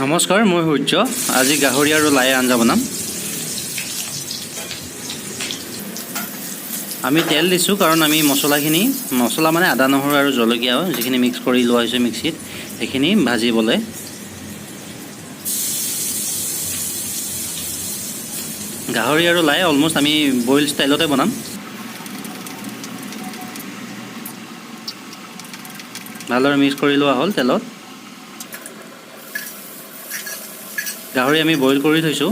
নমস্কাৰ, মই সূৰ্য। আজি গাহৰি আৰু লাই আঞ্জা বনাম। আমি তেল দিছোঁ কাৰণ আমি মছলা মানে আদা নহৰু আৰু জলকীয়া যিখিনি মিক্স কৰি লোৱা হৈছে মিক্সিত, সেইখিনি ভাজিবলৈ। গাহৰি আৰু লাই অলম'ষ্ট আমি বইল ষ্টাইলতে বনাম। ভালদৰে মিক্স কৰি লোৱা হ'ল তেলত। গাহৰি আমি বইল কৰি থৈছোঁ,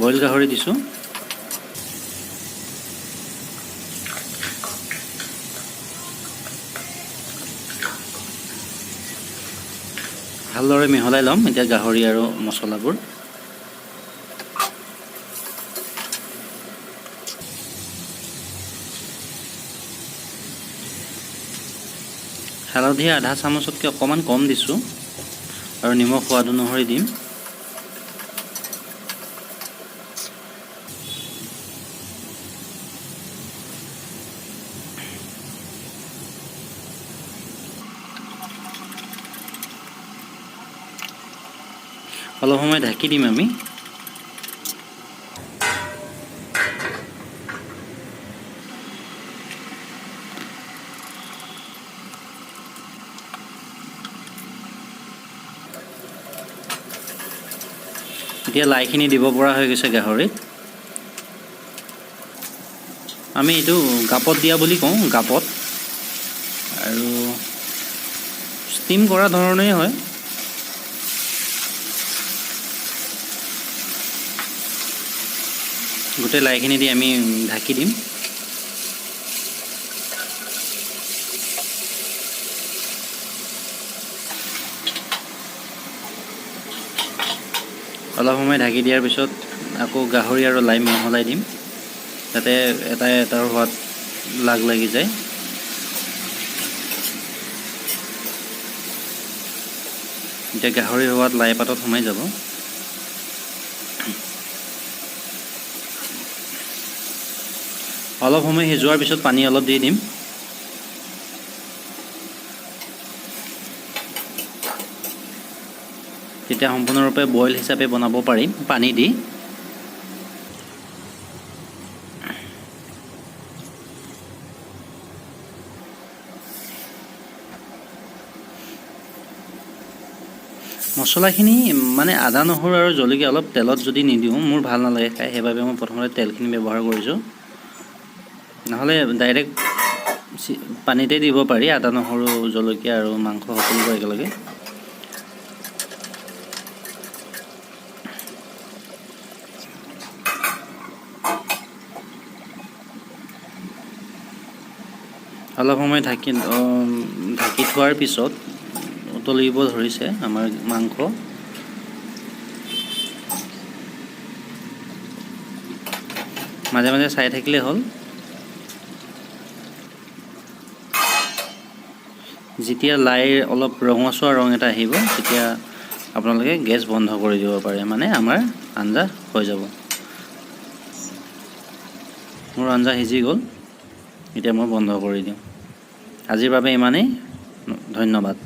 বইল গাহৰি দিছোঁ। ভালদৰে মিহলাই ল'ম এতিয়া গাহৰি আৰু মছলাবোৰ। হালধি আধা চামুচতকৈ অকণমান কম দিছোঁ আৰু নিমখ সোৱাদ অনুসৰি দিম। অলপ সময় ঢাকি দিম আমি। এতিয়া লাইখিনি দিব পৰা হৈ গৈছে গাহৰিত। আমি এইটো গাপত দিয়া বুলি কওঁ, গাপত, আৰু ষ্টিম কৰা ধৰণেই হয়। গোটেই লাইখিনি দি আমি ঢাকি দিম। অলপ সময় ঢাকি দিয়াৰ পিছত আকৌ গাহৰি আৰু লাই মিহলাই দিম, যাতে এটাই এটাৰ সোৱাদ লাগ লাগি যায়। এতিয়া গাহৰিৰ সোৱাদ লাই পাতত সোমাই যাব। অলপ সময় সিজোৱাৰ পিছত পানী অলপ দি দিম। তেতিয়া সম্পূৰ্ণৰূপে বইল হিচাপে বনাব পাৰিম পানী দি। মছলাখিনি মানে আদা নহৰু আৰু জলকীয়া অলপ তেলত যদি নিদিওঁ মোৰ ভাল নালাগে খাই, সেইবাবে মই প্ৰথমতে তেলখিনি ব্যৱহাৰ কৰিছোঁ। নহ'লে ডাইৰেক্ট পানীতে দিব পাৰি আদা নহৰু জলকীয়া আৰু মাংস সকলোবোৰ একেলগে। অলপ সময় ঢাকি থোৱাৰ পিছত উতলিব ধৰিছে আমাৰ মাংস। মাজে মাজে চাই থাকিলে হ'ল। যেতিয়া লাইৰ অলপ ৰঙচুৱা ৰং এটা আহিব, তেতিয়া আপোনালোকে গেছ বন্ধ কৰি দিব পাৰে, মানে আমাৰ আঞ্জা হৈ যাব। মোৰ আঞ্জা সিজি গ'ল, এতিয়া মই বন্ধ কৰি দিওঁ। আজিৰ বাবে ইমানেই, ধন্যবাদ।